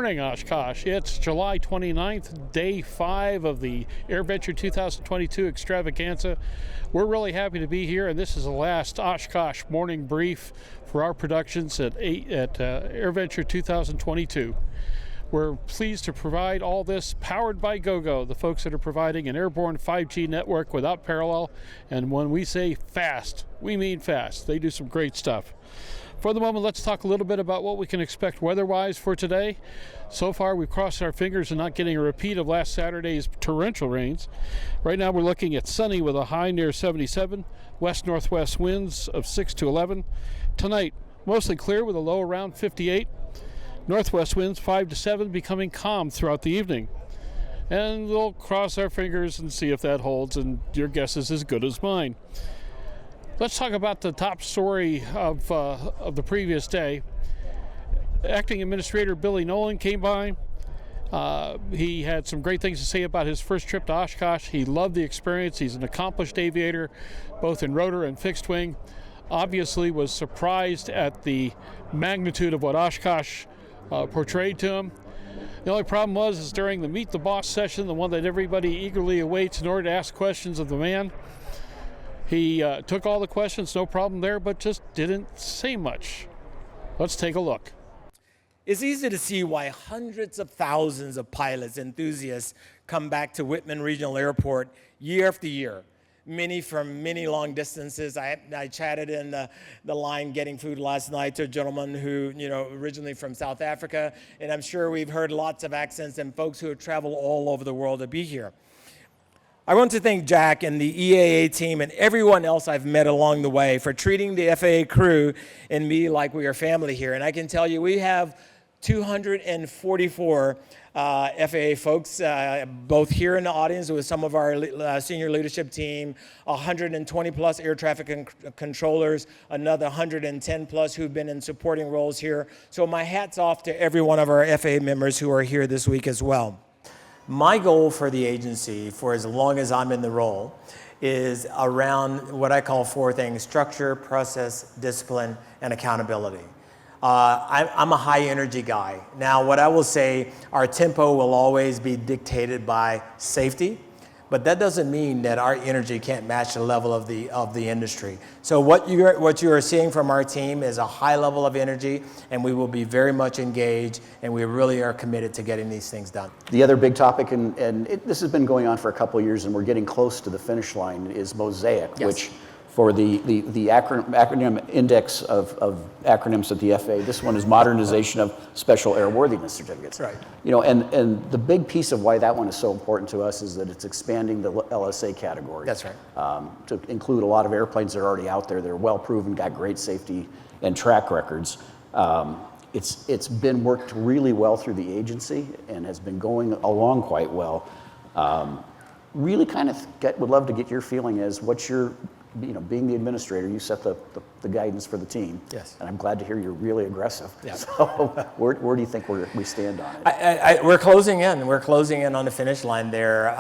morning, Oshkosh. It's July 29th, day 5 of the AirVenture 2022 extravaganza. We're really happy to be here, and this is the last Oshkosh Morning Brief for our productions at AirVenture 2022. We're pleased to provide all this powered by Gogo, the folks that are providing an airborne 5G network without parallel. And when we say fast, we mean fast. They do some great stuff. For the moment, let's talk a little bit about what we can expect weather-wise for today. So far, we've crossed our fingers and not getting a repeat of last Saturday's torrential rains. Right now, we're looking at sunny with a high near 77, west-northwest winds of 6 to 11. Tonight, mostly clear with a low around 58. Northwest winds 5 to 7, becoming calm throughout the evening. And we'll cross our fingers and see if that holds, and your guess is as good as mine. Let's talk about the top story of the previous day. Acting Administrator Billy Nolan came by. He had some great things to say about his first trip to Oshkosh. He loved the experience. He's an accomplished aviator, both in rotor and fixed wing. Obviously was surprised at the magnitude of what Oshkosh portrayed to him. The only problem is during the Meet the Boss session, the one that everybody eagerly awaits in order to ask questions of the man, he took all the questions, no problem there, but just didn't say much. Let's take a look. It's easy to see why hundreds of thousands of pilots, enthusiasts come back to Wittman Regional Airport year after year. Many from many long distances. I chatted in the line getting food last night to a gentleman who, originally from South Africa, and I'm sure we've heard lots of accents and folks who have traveled all over the world to be here. I want to thank Jack and the EAA team and everyone else I've met along the way for treating the FAA crew and me like we are family here. And I can tell you we have 244 FAA folks, both here in the audience with some of our senior leadership team, 120 plus air traffic controllers, another 110 plus who've been in supporting roles here. So my hat's off to every one of our FAA members who are here this week as well. My goal for the agency, for as long as I'm in the role, is around what I call 4 things: structure, process, discipline, and accountability. I'm a high energy guy. Now, what I will say, our tempo will always be dictated by safety, but that doesn't mean that our energy can't match the level of the industry. So what you are seeing from our team is a high level of energy, and we will be very much engaged, and we really are committed to getting these things done. The other big topic, this has been going on for a couple of years, and we're getting close to the finish line, is MOSAIC, yes. Which for the acronym index of acronyms at the FAA, this one is modernization of special airworthiness certificates. Right. And the big piece of why that one is so important to us is that it's expanding the LSA category. That's right. To include a lot of airplanes that are already out there that are well proven, got great safety and track records. It's been worked really well through the agency and has been going along quite well. Really would love to get your feeling as what's your, being the administrator, you set the guidance for the team. Yes. And I'm glad to hear you're really aggressive. Yeah. So where do you think we stand on it? We're closing in. We're closing in on the finish line there.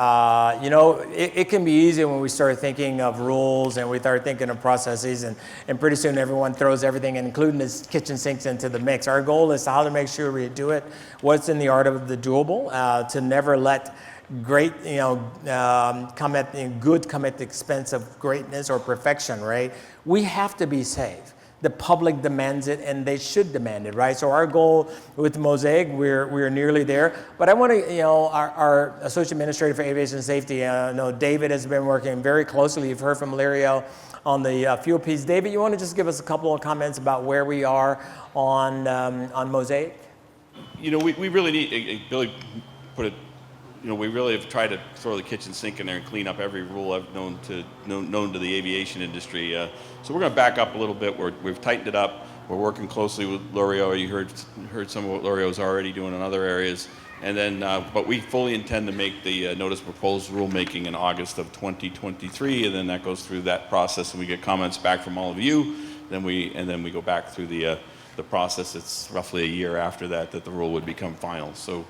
It can be easy when we start thinking of rules and we start thinking of processes, and pretty soon everyone throws everything, including the kitchen sinks, into the mix. Our goal is how to make sure we do it what's in the art of the doable, to never let great, come at the expense of greatness or perfection, right? We have to be safe. The public demands it, and they should demand it, right? So our goal with MOSAIC, we're nearly there. But I want to, our Associate Administrator for Aviation Safety, David has been working very closely. You've heard from Lario on the fuel piece. David, you want to just give us a couple of comments about where we are on MOSAIC? We really need, Billy put it, we really have tried to throw the kitchen sink in there and clean up every rule I've known to the aviation industry. So we're going to back up a little bit. We've tightened it up. We're working closely with Lario. You heard some of what Lario's already doing in other areas. And then, but we fully intend to make the notice proposed rulemaking in August of 2023, and then that goes through that process, and we get comments back from all of you. Then we go back through the process. It's roughly a year after that the rule would become final. So.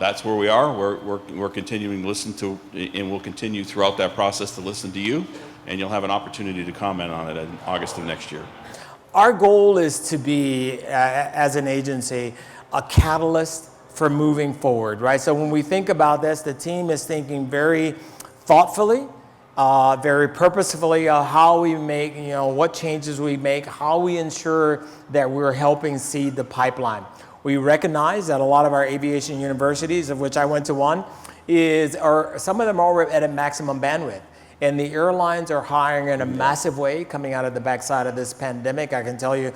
That's where we are. We're continuing to listen to, and we'll continue throughout that process to listen to you, and you'll have an opportunity to comment on it in August of next year. Our goal is to be, as an agency, a catalyst for moving forward, right? So when we think about this, the team is thinking very thoughtfully, very purposefully how we make, what changes we make, how we ensure that we're helping seed the pipeline. We recognize that a lot of our aviation universities, of which I went to one, some of them are at a maximum bandwidth. And the airlines are hiring in a massive way coming out of the backside of this pandemic. I can tell you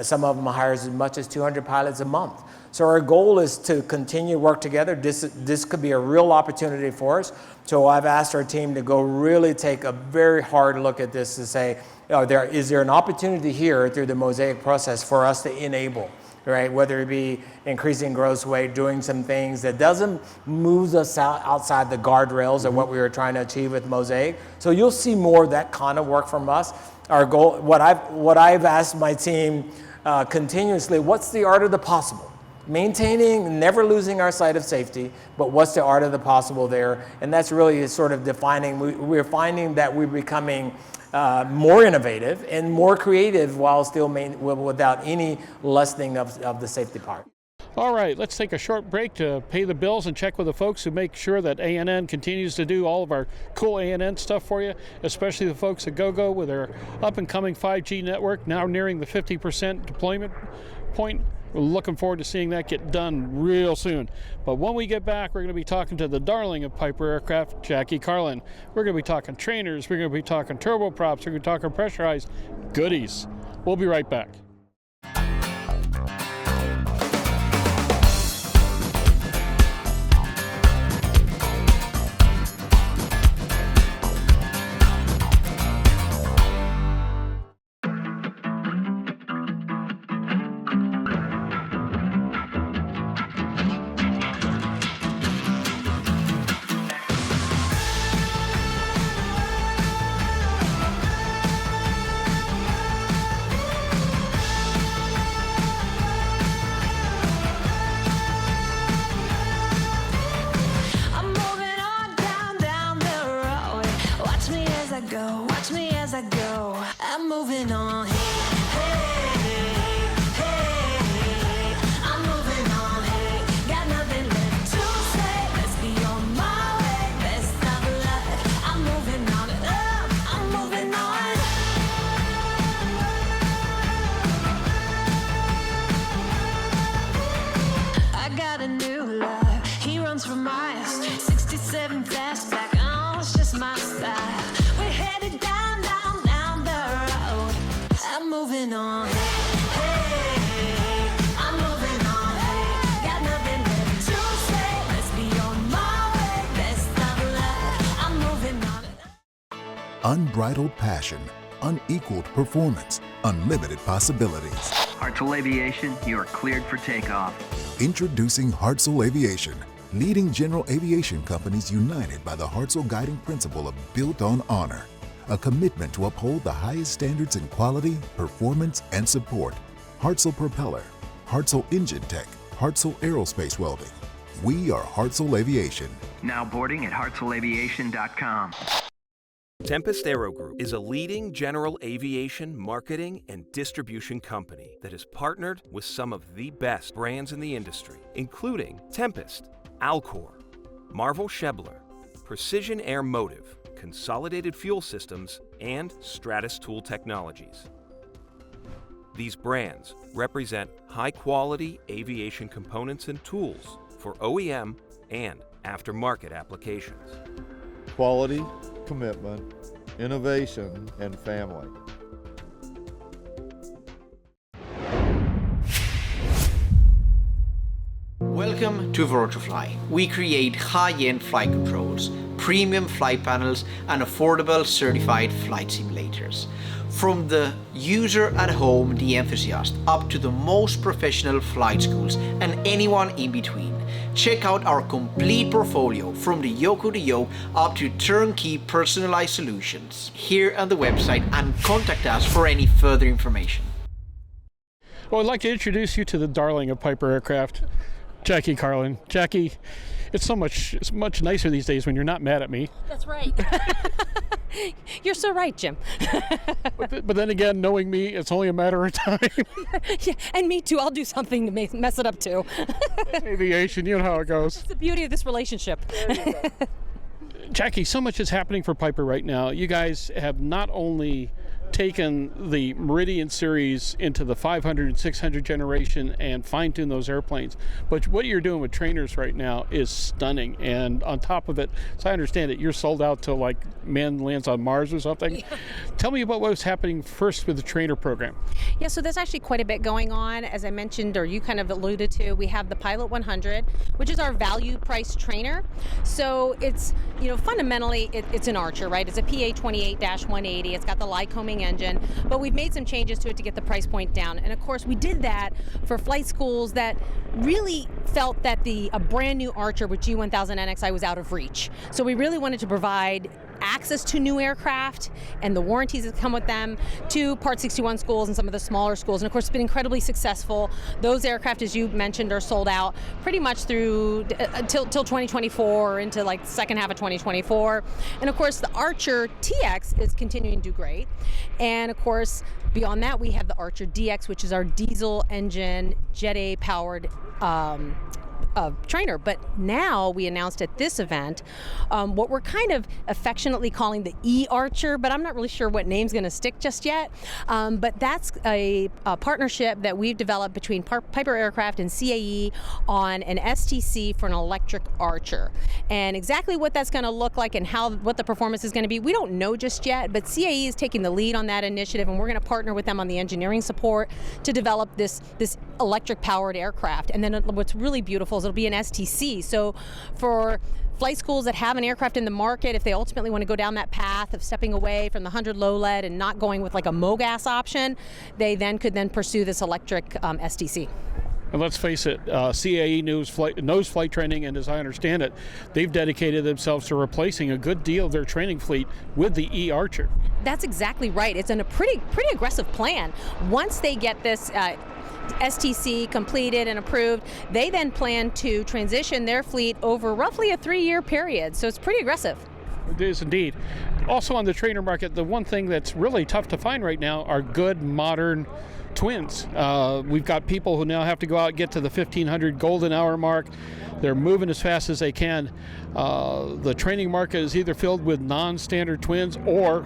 some of them hire as much as 200 pilots a month. So our goal is to continue to work together. This could be a real opportunity for us. So I've asked our team to go really take a very hard look at this to say, is there an opportunity here through the MOSAIC process for us to enable? Right, whether it be increasing gross weight, doing some things that doesn't move us outside the guardrails of what we were trying to achieve with MOSAIC. So you'll see more of that kind of work from us. Our goal, what I've asked my team continuously, what's the art of the possible? Maintaining, never losing our sight of safety, but what's the art of the possible there? And that's really sort of defining. We're finding that we're becoming more innovative and more creative while still without any lessening of the safety part. All right, let's take a short break to pay the bills and check with the folks who make sure that ANN continues to do all of our cool ANN stuff for you, especially the folks at Gogo with their up-and-coming 5G network, now nearing the 50% deployment point. We're looking forward to seeing that get done real soon. But when we get back, we're going to be talking to the darling of Piper Aircraft, Jackie Carlon. We're going to be talking trainers. We're going to be talking turboprops. We're going to be talking pressurized goodies. We'll be right back. Unbridled passion, unequaled performance, unlimited possibilities. Hartzell Aviation, you are cleared for takeoff. Introducing Hartzell Aviation, leading general aviation companies united by the Hartzell guiding principle of built on honor, a commitment to uphold the highest standards in quality, performance, and support. Hartzell Propeller, Hartzell Engine Tech, Hartzell Aerospace Welding. We are Hartzell Aviation. Now boarding at hartzellaviation.com. Tempest Aero Group is a leading general aviation marketing and distribution company that has partnered with some of the best brands in the industry, including Tempest, Alcor, Marvel Schebler, Precision Air Motive, Consolidated Fuel Systems, and Stratus Tool Technologies. These brands represent high-quality aviation components and tools for OEM and aftermarket applications. Quality, commitment, innovation, and family. Welcome to Vertifly. We create high-end flight controls, premium flight panels, and affordable certified flight simulators. From the user at home, the enthusiast, up to the most professional flight schools and anyone in between. Check out our complete portfolio from the Yoko to Yo up to turnkey personalized solutions here on the website, and contact us for any further information. Well, I'd like to introduce you to the darling of Piper Aircraft. Jackie, Carlon. Jackie, it's much nicer these days when you're not mad at me. That's right. You're so right, Jim. But then again, knowing me, it's only a matter of time. Yeah, and me too. I'll do something to mess it up too. Aviation, you know how it goes. It's the beauty of this relationship. Jackie, so much is happening for Piper right now. You guys have not only taken the Meridian series into the 500 and 600 generation and fine-tune those airplanes, but what you're doing with trainers right now is stunning. And on top of it, as I understand it, you're sold out till like man lands on Mars or something. Yeah. Tell me about what's happening first with the trainer program. Yeah, so there's actually quite a bit going on. As I mentioned, or you kind of alluded to, we have the Pilot 100, which is our value price trainer. So it's, fundamentally it's an Archer, right? It's a PA-28-180. It's got the Lycoming engine, but we've made some changes to it to get the price point down. And of course, we did that for flight schools that really felt that a brand new Archer with G1000 NXI was out of reach. So we really wanted to provide access to new aircraft and the warranties that come with them to Part 61 schools and some of the smaller schools. And of course, it's been incredibly successful. Those aircraft, as you mentioned, are sold out pretty much through till 2024 into like the second half of 2024. And of course, the Archer TX is continuing to do great. And of course, beyond that, we have the Archer DX, which is our diesel engine, Jet A powered trainer. But now we announced at this event what we're kind of affectionately calling the E-Archer, but I'm not really sure what name's going to stick just yet. But that's a partnership that we've developed between Piper Aircraft and CAE on an STC for an electric Archer. And exactly what that's going to look like and what the performance is going to be, we don't know just yet, but CAE is taking the lead on that initiative, and we're going to partner with them on the engineering support to develop this electric powered aircraft. And then what's really beautiful is it'll be an STC. So for flight schools that have an aircraft in the market, if they ultimately want to go down that path of stepping away from the 100 low lead and not going with like a MOGAS option, they could pursue this electric STC. And let's face it, CAE knows flight training, and as I understand it, they've dedicated themselves to replacing a good deal of their training fleet with the E-Archer. That's exactly right. It's a pretty aggressive plan. Once they get this STC completed and approved, they then plan to transition their fleet over roughly a 3-year period. So it's pretty aggressive. It is indeed. Also on the trainer market, the one thing that's really tough to find right now are good modern twins. We've got people who now have to go out and get to the 1500 golden hour mark. They're moving as fast as they can. The training market is either filled with non-standard twins or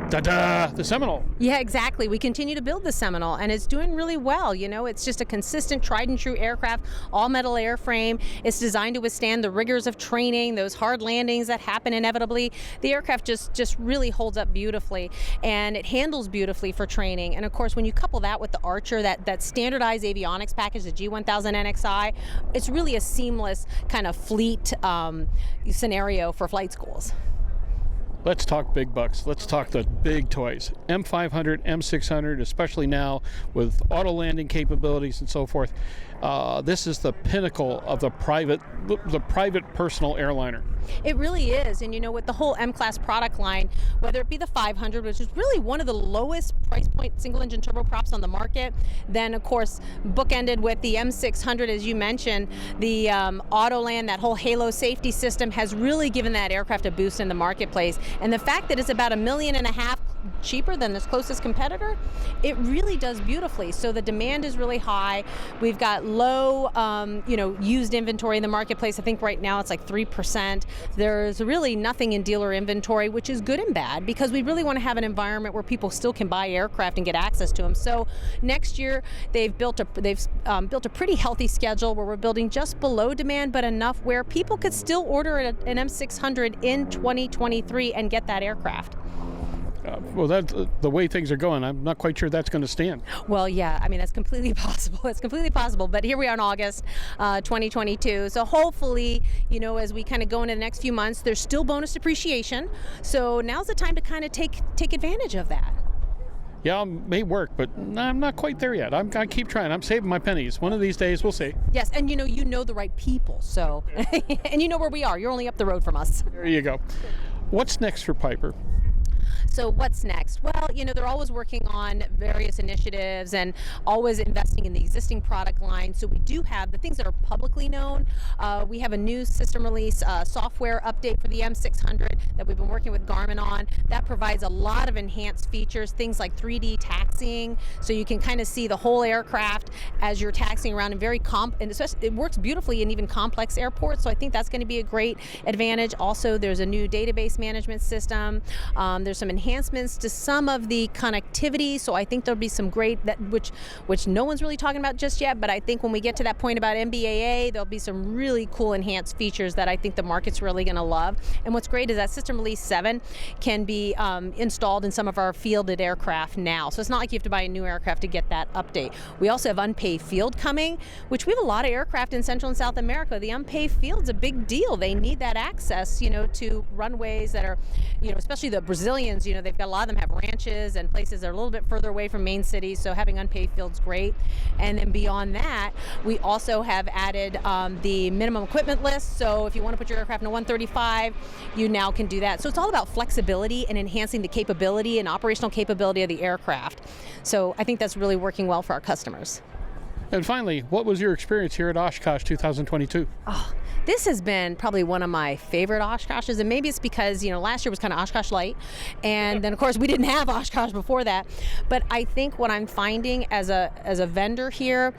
the Seminole. Yeah, exactly. We continue to build the Seminole, and it's doing really well. It's just a consistent, tried and true aircraft, all metal airframe. It's designed to withstand the rigors of training, those hard landings that happen inevitably. The aircraft just really holds up beautifully, and it handles beautifully for training. And of course, when you couple that with the Archer, that standardized avionics package, the G1000 NXI, it's really a seamless kind of fleet scenario for flight schools. Let's talk big bucks. Let's talk the big toys. M500, M600, especially now with auto landing capabilities and so forth. This is the pinnacle of the private personal airliner. It really is. And with the whole M-Class product line, whether it be the 500, which is really one of the lowest price point single engine turboprops on the market, then of course bookended with the M600, as you mentioned, the Autoland, that whole Halo safety system has really given that aircraft a boost in the marketplace. And the fact that it's about $1.5 million cheaper than its closest competitor, it really does beautifully. So the demand is really high. We've got low, used inventory in the marketplace. I think right now it's like 3%. There's really nothing in dealer inventory, which is good and bad, because we really want to have an environment where people still can buy aircraft and get access to them. So next year they've built a pretty healthy schedule where we're building just below demand, but enough where people could still order an M600 in 2023 and get that aircraft. Well, that's the way things are going. I'm not quite sure that's going to stand. Well, yeah, that's completely possible. It's completely possible. But here we are in August 2022. So hopefully, as we kind of go into the next few months, there's still bonus depreciation. So now's the time to kind of take advantage of that. Yeah, it may work, but I'm not quite there yet. I keep trying. I'm saving my pennies. One of these days, we'll see. Yes, and you know the right people. So, and you know where we are. You're only up the road from us. There you go. What's next for Piper? So what's next? Well, Well, they're always working on various initiatives and always investing in the existing product line. So we do have the things that are publicly known. We have a new system release software update for the M600 that we've been working with Garmin on. That provides a lot of enhanced features, things like 3D taxiing, so you can kind of see the whole aircraft as you're taxiing around in and especially it works beautifully in even complex airports. So I think that's going to be a great advantage. Also, there's a new database management system. There's some enhancements to some of the connectivity. So I think there'll be some great which no one's really talking about just yet. But I think when we get to that point about MBAA, there'll be some really cool enhanced features that I think the market's really going to love. And what's great is that System Release 7 can be installed in some of our fielded aircraft now. So it's not like you have to buy a new aircraft to get that update. We also have unpaved field coming, which we have a lot of aircraft in Central and South America. The unpaved field's a big deal. They need that access, to runways that are, especially the Brazilians, they've got a lot of them have ranches and places that are a little bit further away from main cities. So having unpaved fields great. And then beyond that, we also have added the minimum equipment list. So if you want to put your aircraft in a 135, you now can do that. So it's all about flexibility and enhancing the capability and operational capability of the aircraft. So I think that's really working well for our customers. And finally, what was your experience here at Oshkosh 2022? Oh, this has been probably one of my favorite Oshkoshes, and maybe it's because, last year was kind of Oshkosh Light, and then of course we didn't have Oshkosh before that. But I think what I'm finding as a vendor here,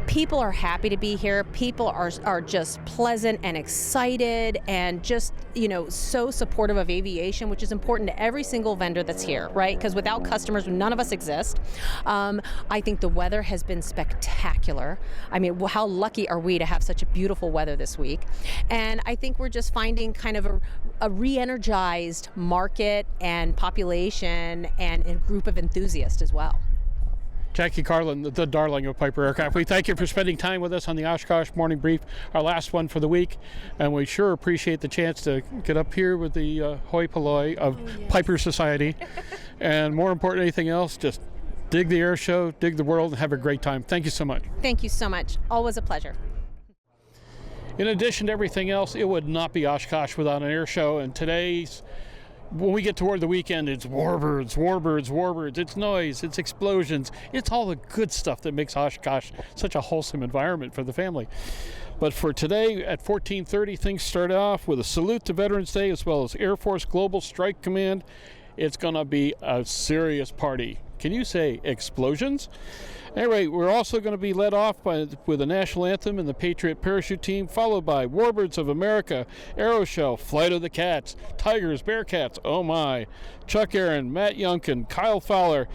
people are happy to be here. People are just pleasant and excited and just, so supportive of aviation, which is important to every single vendor that's here, right? Because without customers, none of us exist. I think the weather has been spectacular. I mean, how lucky are we to have such a beautiful weather this week? And I think we're just finding kind of a re-energized market and population and a group of enthusiasts as well. Jackie Carlon, the darling of Piper Aircraft. We thank you for spending time with us on the Oshkosh Morning Brief, our last one for the week. And we sure appreciate the chance to get up here with the hoi polloi of Piper Society. And more important than anything else, just dig the air show, dig the world, and have a great time. Thank you so much. Thank you so much. Always a pleasure. In addition to everything else, it would not be Oshkosh without an air show. And when we get toward the weekend, it's warbirds, it's noise, it's explosions, it's all the good stuff that makes Oshkosh such a wholesome environment for the family. But for today at 14:30, things start off with a salute to Veterans Day as well as Air Force Global Strike Command. It's going to be a serious party. Can you say explosions? Anyway, we're also going to be led off with the national anthem and the Patriot Parachute Team, followed by Warbirds of America, Aero-Show, Flight of the Cats, Tigers, Bearcats, oh my, Chuck Aaron, Matt Youngkin, Kyle Fowler,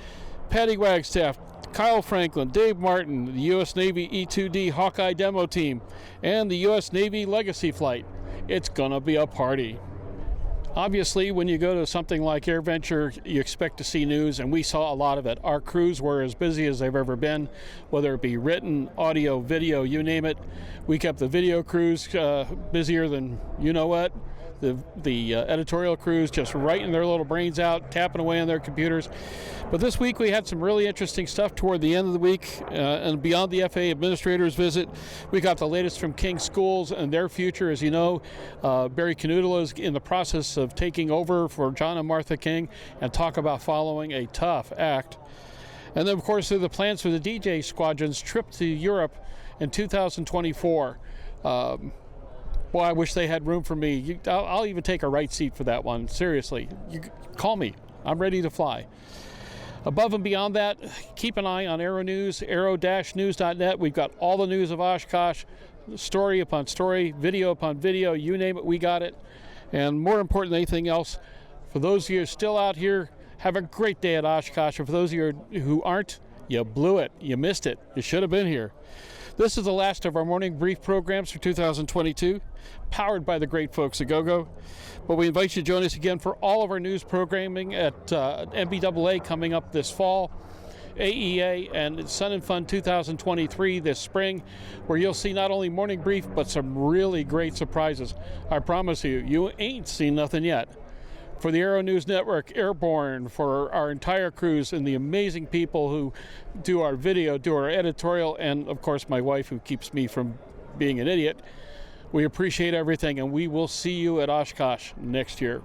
Patty Wagstaff, Kyle Franklin, Dave Martin, the U.S. Navy E-2D Hawkeye Demo Team, and the U.S. Navy Legacy Flight. It's going to be a party. Obviously, when you go to something like AirVenture, you expect to see news, and we saw a lot of it. Our crews were as busy as they've ever been, whether it be written, audio, video, you name it. We kept the video crews busier than you know what. The editorial crews just writing their little brains out, tapping away on their computers. But this week we had some really interesting stuff toward the end of the week, and beyond the FAA Administrator's visit, we got the latest from King Schools and their future. As you know, Barry Canoodle is in the process of taking over for John and Martha King, and talk about following a tough act. And then, of course, there are the plans for the DJ Squadron's trip to Europe in 2024. Boy, I wish they had room for me. I'll even take a right seat for that one. Seriously, you call me. I'm ready to fly. Above and beyond that, keep an eye on Aero-News, aero-news.net. We've got all the news of Oshkosh, story upon story, video upon video, you name it, we got it. And more important than anything else, for those of you still out here, have a great day at Oshkosh. And for those of you who aren't, you blew it. You missed it. You should have been here. This is the last of our morning brief programs for 2022, powered by the great folks at Gogo. But we invite you to join us again for all of our news programming at NBAA coming up this fall, AEA, and Sun and Fun 2023 this spring, where you'll see not only morning brief, but some really great surprises. I promise you, you ain't seen nothing yet. For the Aero-News Network, Airborne, for our entire crews and the amazing people who do our video, do our editorial, and of course my wife who keeps me from being an idiot, we appreciate everything, and we will see you at Oshkosh next year.